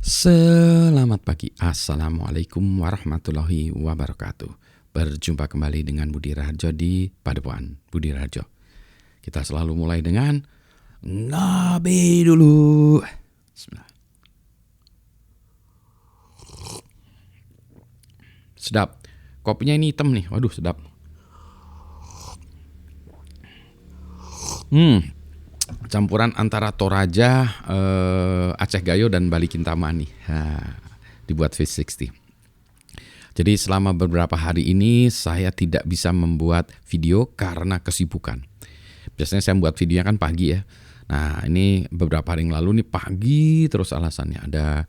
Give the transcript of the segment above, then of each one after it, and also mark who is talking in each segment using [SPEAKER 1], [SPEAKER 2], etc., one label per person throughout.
[SPEAKER 1] Selamat pagi, Assalamualaikum warahmatullahi wabarakatuh. Berjumpa kembali dengan Budi Raharjo di Padepokan Budi Raharjo. Kita selalu mulai dengan ngopi dulu. Bismillah. Sedap. Kopinya ini hitam nih, waduh sedap. Campuran antara Toraja, Aceh Gayo dan Bali Kintamani. Dibuat V60. Jadi selama beberapa hari ini saya tidak bisa membuat video karena kesibukan. Biasanya saya membuat videonya kan pagi ya. Nah ini beberapa hari yang lalu nih pagi terus alasannya. Ada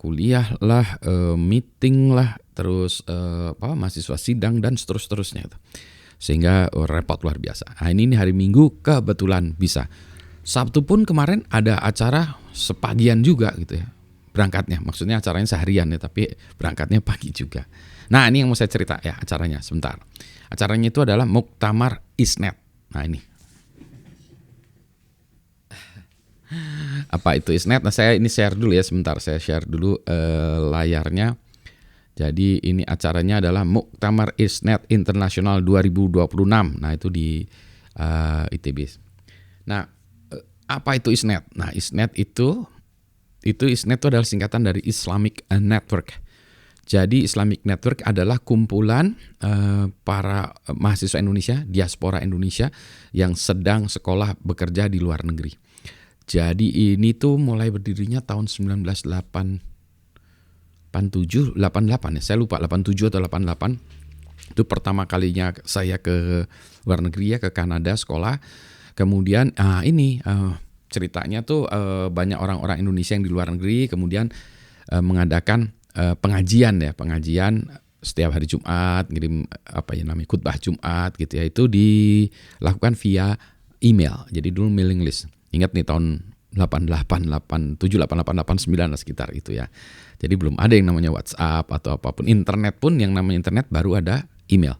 [SPEAKER 1] kuliah lah, meeting lah, terus mahasiswa sidang dan seterusnya. Sehingga repot luar biasa. Nah ini hari Minggu kebetulan bisa. Sabtu pun kemarin ada acara sepagian juga gitu ya. Berangkatnya, maksudnya acaranya seharian ya, tapi berangkatnya pagi juga. Nah ini yang mau saya cerita ya acaranya sebentar. Acaranya itu adalah Muktamar Isnet. Nah ini. Apa itu Isnet? Nah saya ini share dulu ya sebentar. Saya share dulu layarnya. Jadi ini acaranya adalah Muktamar Isnet Internasional 2026. Nah itu di ITB. Nah apa itu Isnet? Nah Isnet itu Isnet itu adalah singkatan dari Islamic Network. Jadi Islamic Network adalah kumpulan para mahasiswa Indonesia, diaspora Indonesia yang sedang sekolah bekerja di luar negeri. Jadi ini tuh mulai berdirinya tahun 1987, 88 ya. Saya lupa 87 atau 88. Itu pertama kalinya saya ke luar negeri ya, ke Kanada sekolah. Kemudian ceritanya tuh banyak orang-orang Indonesia yang di luar negeri kemudian mengadakan pengajian setiap hari Jumat, ngirim khutbah Jumat gitu ya. Itu dilakukan via email. Jadi dulu mailing list. Ingat nih tahun 88, 87, 88, 89 sekitar itu ya. Jadi belum ada yang namanya WhatsApp atau apapun. Internet pun yang namanya internet baru ada email.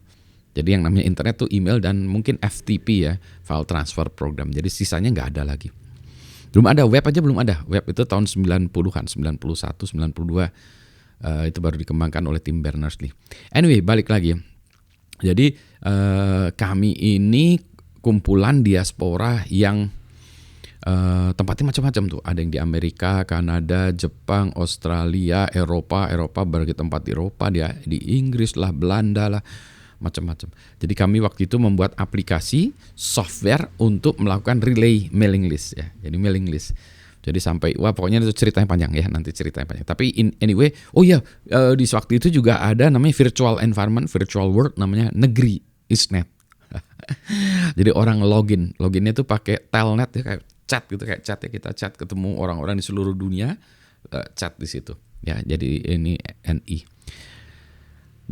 [SPEAKER 1] Jadi yang namanya internet tuh email dan mungkin FTP ya, file transfer program. Jadi sisanya nggak ada lagi. Belum ada, web aja belum ada. Web itu tahun 90-an, 91, 92. Itu baru dikembangkan oleh Tim Berners-Lee. Anyway, balik lagi. Jadi kami ini kumpulan diaspora yang tempatnya macam-macam tuh. Ada yang di Amerika, Kanada, Jepang, Australia, Eropa berbagai tempat di Eropa, di Inggris lah, Belanda lah, macam-macam. Jadi kami waktu itu membuat aplikasi software untuk melakukan relay mailing list ya. Jadi mailing list. Jadi sampai pokoknya itu ceritanya panjang ya, nanti ceritanya panjang. Tapi anyway, di waktu itu juga ada namanya virtual environment, virtual world namanya Negeri Isnet. Jadi orang loginnya tuh pakai telnet ya, kayak chat gitu, kayak chat ya, kita chat ketemu orang-orang di seluruh dunia, chat di situ. Ya, jadi ini NI.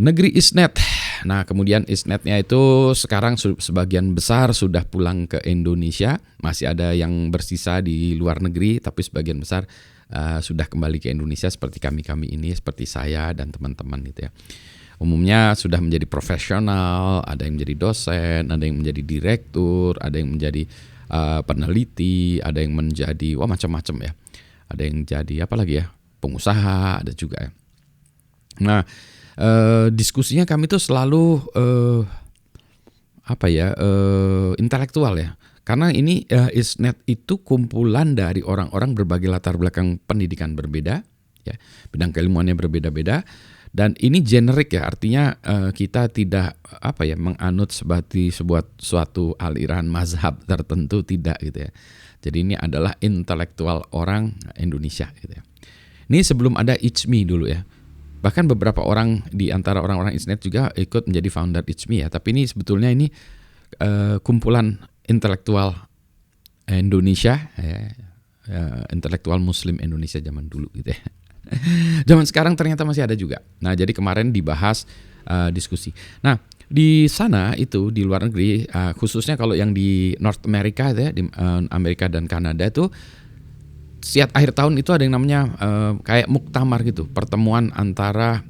[SPEAKER 1] Negeri Isnet. Nah kemudian Isnetnya itu sekarang sebagian besar sudah pulang ke Indonesia. Masih ada yang bersisa di luar negeri, tapi sebagian besar sudah kembali ke Indonesia seperti kami ini, seperti saya dan teman-teman gitu ya. Umumnya sudah menjadi profesional, ada yang menjadi dosen, ada yang menjadi direktur, ada yang menjadi peneliti, ada yang menjadi macam-macam ya. Ada yang jadi pengusaha, ada juga ya. Nah diskusinya kami tuh selalu intelektual ya. Karena ini Isnet itu kumpulan dari orang-orang berbagai latar belakang pendidikan berbeda, ya, bidang keilmuannya berbeda-beda. Dan ini generik ya, artinya kita tidak menganut seperti suatu aliran mazhab tertentu, tidak gitu ya. Jadi ini adalah intelektual orang Indonesia gitu ya. Ini sebelum ada ICMI dulu ya. Bahkan beberapa orang di antara orang-orang Isnet juga ikut menjadi founder ICMI ya. Tapi ini sebetulnya kumpulan intelektual Indonesia, intelektual Muslim Indonesia zaman dulu gitu ya. Zaman sekarang ternyata masih ada juga. Nah jadi kemarin dibahas diskusi. Nah di sana itu di luar negeri, khususnya kalau yang di North America ya, di Amerika dan Kanada itu, setiap akhir tahun itu ada yang namanya kayak muktamar gitu, pertemuan antara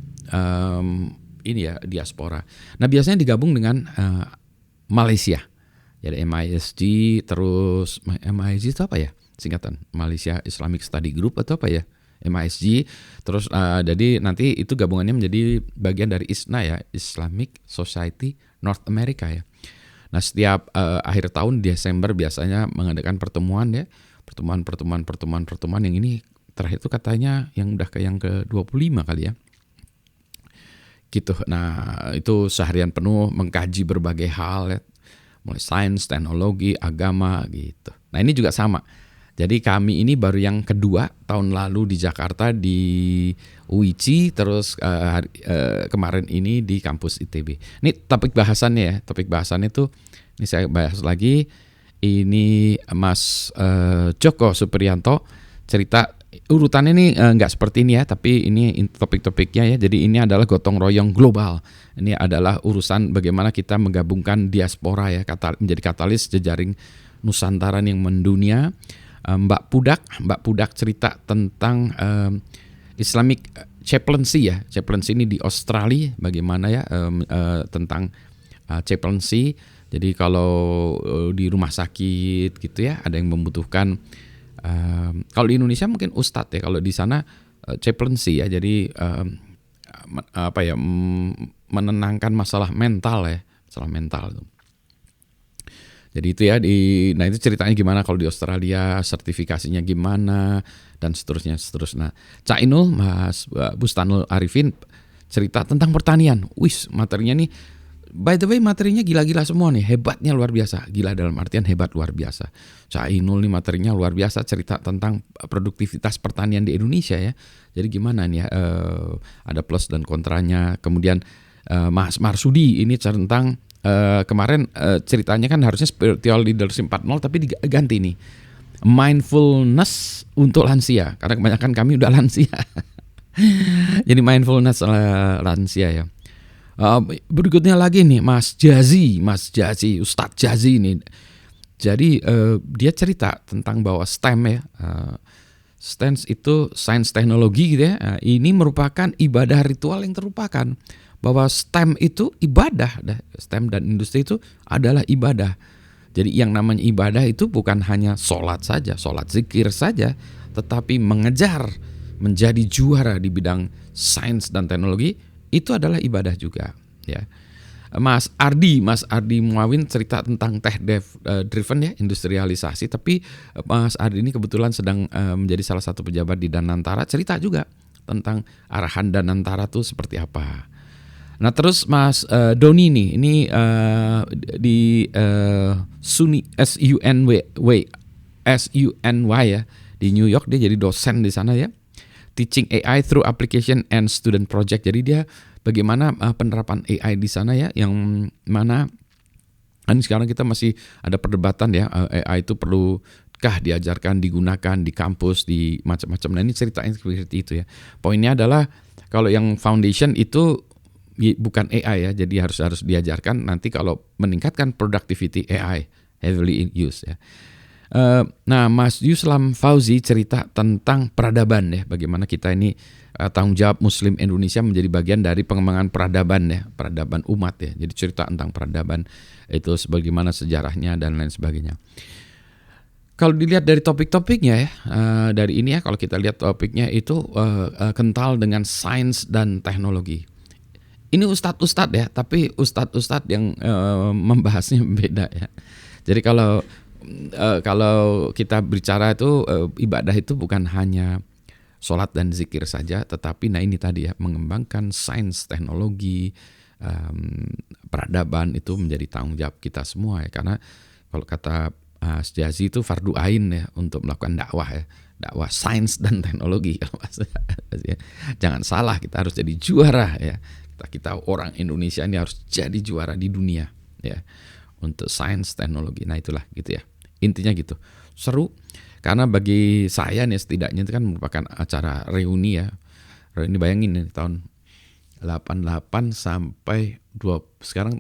[SPEAKER 1] diaspora. Nah biasanya digabung dengan Malaysia, jadi MISG, terus MISG itu apa ya singkatan? Malaysia Islamic Study Group atau apa ya? MISG. Terus jadi nanti itu gabungannya menjadi bagian dari ISNA ya, Islamic Society North America ya. Nah setiap akhir tahun Desember biasanya mengadakan pertemuan ya, pertemuan yang ini terakhir itu katanya yang udah ke yang ke-25 kali ya. Gitu. Nah, itu seharian penuh mengkaji berbagai hal ya, mulai sains, teknologi, agama gitu. Nah, ini juga sama. Jadi kami ini baru yang kedua tahun lalu di Jakarta di UICI, terus kemarin ini di kampus ITB. Ini topik bahasannya ya. Topik bahasannya tuh ini saya bahas lagi. Ini Mas Joko Supriyanto cerita urutannya ini nggak seperti ini ya, tapi ini topik-topiknya ya. Jadi ini adalah gotong royong global. Ini adalah urusan bagaimana kita menggabungkan diaspora ya, menjadi katalis jejaring Nusantara yang mendunia. Mbak Pudak cerita tentang Islamic chaplaincy ya. Chaplaincy ini di Australia bagaimana ya, tentang chaplaincy. Jadi kalau di rumah sakit gitu ya, ada yang membutuhkan. Kalau di Indonesia mungkin ustadz ya, kalau di sana chaplaincy ya, jadi menenangkan masalah mental ya, masalah mental. Jadi itu ya, nah itu ceritanya gimana kalau di Australia, sertifikasinya gimana dan seterusnya. Nah, Cak Inul, Mas Bustanul Arifin cerita tentang pertanian. Materinya nih, by the way materinya gila-gila semua nih, hebatnya luar biasa. Gila dalam artian hebat luar biasa. Cak Inul nih materinya luar biasa, cerita tentang produktivitas pertanian di Indonesia ya. Jadi gimana nih ya, ada plus dan kontranya. Kemudian Mas Marsudi ini tentang kemarin ceritanya kan harusnya spiritual leadership 4.0 tapi diganti nih. Mindfulness untuk lansia, karena kebanyakan kami udah lansia. Jadi mindfulness lansia ya. Berikutnya lagi nih Mas Jazi, Ustadz Jazi nih. Jadi dia cerita tentang bahwa STEM ya, STEM itu sains teknologi gitu ya. Ini merupakan ibadah ritual yang terlupakan. Bahwa STEM itu ibadah, STEM dan industri itu adalah ibadah. Jadi yang namanya ibadah itu bukan hanya sholat saja, sholat zikir saja, tetapi mengejar menjadi juara di bidang sains dan teknologi itu adalah ibadah juga. Ya, Mas Ardi Muawin cerita tentang tech driven ya, industrialisasi. Tapi Mas Ardi ini kebetulan sedang menjadi salah satu pejabat di Danantara, cerita juga tentang arahan Danantara tuh seperti apa. Nah terus Mas Doni nih, ini di SUNY ya, di New York, dia jadi dosen di sana ya. Teaching AI through application and student project. Jadi dia bagaimana penerapan AI di sana ya, yang mana kan sekarang kita masih ada perdebatan ya, AI itu perlukah diajarkan, digunakan di kampus, di macam-macam. Nah ini ceritanya seperti itu ya. Poinnya adalah kalau yang foundation itu bukan AI ya, jadi harus diajarkan nanti kalau meningkatkan productivity AI heavily in use ya. Nah Mas Yuslam Fauzi cerita tentang peradaban ya, bagaimana kita ini tanggung jawab Muslim Indonesia menjadi bagian dari pengembangan peradaban ya, peradaban umat ya. Jadi cerita tentang peradaban itu sebagaimana sejarahnya dan lain sebagainya. Kalau dilihat dari topik-topiknya ya, dari ini ya, kalau kita lihat topiknya itu kental dengan sains dan teknologi. Ini ustadz ya, tapi ustadz yang membahasnya beda ya. Jadi kalau kita bicara itu ibadah itu bukan hanya sholat dan zikir saja, tetapi nah ini tadi ya, mengembangkan sains, teknologi, peradaban itu menjadi tanggung jawab kita semua ya. Karena kalau kata Sjazi itu fardu ain ya untuk melakukan dakwah ya, dakwah sains dan teknologi. Jangan salah, kita harus jadi juara ya. Kita orang Indonesia ini harus jadi juara di dunia ya untuk sains teknologi. Nah itulah gitu ya, intinya gitu. Seru karena bagi saya nih setidaknya itu kan merupakan acara reuni ya. Reuni bayangin nih tahun 88 sampai sekarang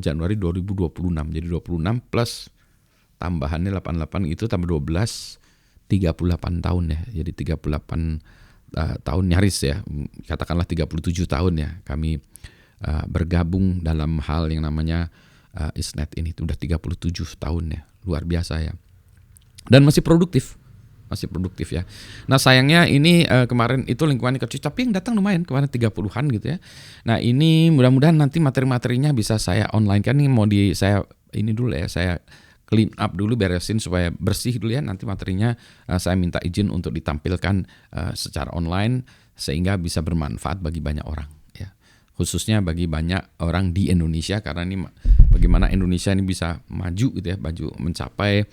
[SPEAKER 1] Januari 2026. Jadi 26 plus tambahannya 88 itu tambah 12, 38 tahun ya. Jadi 38 tahun nyaris ya, katakanlah 37 tahun ya kami bergabung dalam hal yang namanya ISNET ini. Udah 37 tahun ya, luar biasa ya, dan masih produktif masih produktif ya. Nah sayangnya ini kemarin itu lingkungannya kecil, tapi yang datang lumayan kemarin 30-an gitu ya. Nah ini mudah-mudahan nanti materi-materinya bisa saya online kan, ini mau saya ini dulu ya, saya clean up dulu, beresin supaya bersih dulu ya. Nanti materinya saya minta izin untuk ditampilkan secara online sehingga bisa bermanfaat bagi banyak orang ya. Khususnya bagi banyak orang di Indonesia, karena ini bagaimana Indonesia ini bisa maju gitu ya, maju mencapai.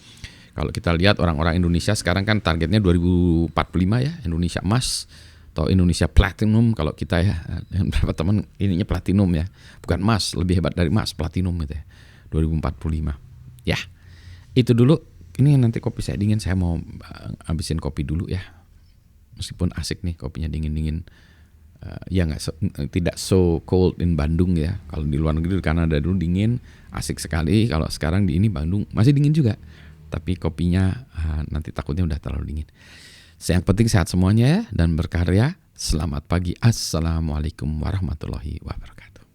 [SPEAKER 1] Kalau kita lihat orang-orang Indonesia sekarang kan targetnya 2045 ya, Indonesia emas atau Indonesia platinum kalau kita ya. Beberapa teman ininya platinum ya, bukan emas, lebih hebat dari emas, platinum gitu ya. 2045. Ya. Itu dulu. Ini nanti kopi saya dingin, saya mau habisin kopi dulu ya. Meskipun asik nih kopinya dingin-dingin. Ya tidak so cold in Bandung ya. Kalau di luar negeri, di Kanada dulu dingin, asik sekali. Kalau sekarang di ini Bandung masih dingin juga. Tapi kopinya nanti takutnya udah terlalu dingin. Yang penting sehat semuanya ya, dan berkarya. Selamat pagi. Assalamualaikum warahmatullahi wabarakatuh.